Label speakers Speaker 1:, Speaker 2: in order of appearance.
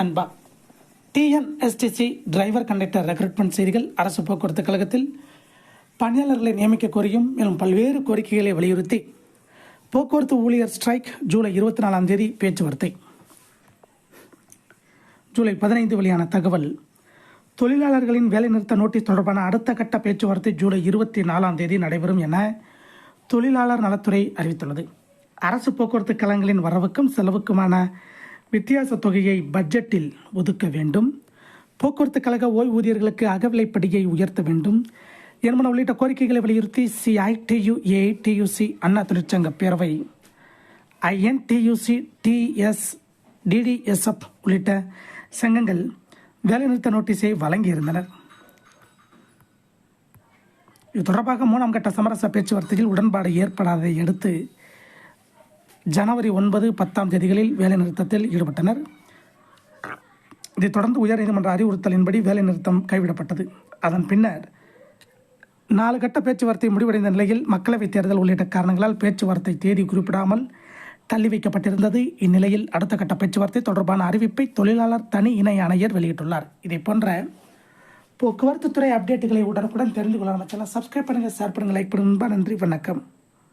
Speaker 1: அன்பா TNSTC driver conductor recruitment செய்திகள். அரசு போக்குவரத்து கழகத்தில் பணியாளர்களை நியமிக்க கோரியும் மேலும் பல்வேறு கோரிக்கைகளை வலியுறுத்தி போக்குவரத்து ஊழியர் ஸ்ட்ரைக் ஜூலை 24 பேச்சுவார்த்தை. ஜூலை 15 வெளியான தகவல். தொழிலாளர்களின் வேலைநிறுத்த நோட்டீஸ் தொடர்பான அடுத்த கட்ட பேச்சுவார்த்தை ஜூலை 24 நடைபெறும் என தொழிலாளர் நலத்துறை அறிவித்துள்ளது. அரசு போக்குவரத்து கழகங்களின் வரவுக்கும் செலவுக்குமான வித்தியாச தொகையை பட்ஜெட்டில் ஒதுக்க வேண்டும். போக்குவரத்து கழக ஓய்வூதியர்களுக்கு அகவிலைப்படியை உயர்த்த வேண்டும் என்பன உள்ளிட்ட கோரிக்கைகளை வலியுறுத்தி CITU, AITUC, அண்ணா தொழிற்சங்க பேரவை, INTUC, TS, DDSF உள்ளிட்ட சங்கங்கள் வேலைநிறுத்த நோட்டீஸை வழங்கியிருந்தனர். இது தொடர்பாக 3ஆம் கட்ட சமரச பேச்சுவார்த்தையில் உடன்பாடு ஏற்படாததை அடுத்து ஜனவரி 9, 10 தேதிகளில் வேலைநிறுத்தத்தில் ஈடுபட்டனர். இதைத் தொடர்ந்து உயர்நீதிமன்ற அறிவுறுத்தலின்படி வேலைநிறுத்தம் கைவிடப்பட்டது. அதன் பின்னர் 4 கட்ட பேச்சுவார்த்தை முடிவடைந்த நிலையில் மக்களவைத் தேர்தல் உள்ளிட்ட காரணங்களால் பேச்சுவார்த்தை தேதி குறிப்பிடாமல் தள்ளி வைக்கப்பட்டிருந்தது. இந்நிலையில் அடுத்த கட்ட பேச்சுவார்த்தை தொடர்பான அறிவிப்பை தொழிலாளர் தனி இணை ஆணையர் வெளியிட்டுள்ளார். இதை போன்ற போக்குவரத்து துறை அப்டேட்டுகளை உடனுக்குடன் தெரிந்து கொள்ள நம்ம சேனலை சப்ஸ்கிரைப் பண்ணுங்கள், ஷேர் பண்ணுங்கள், லைக் பண்ணுங்கள். நன்றி, வணக்கம்.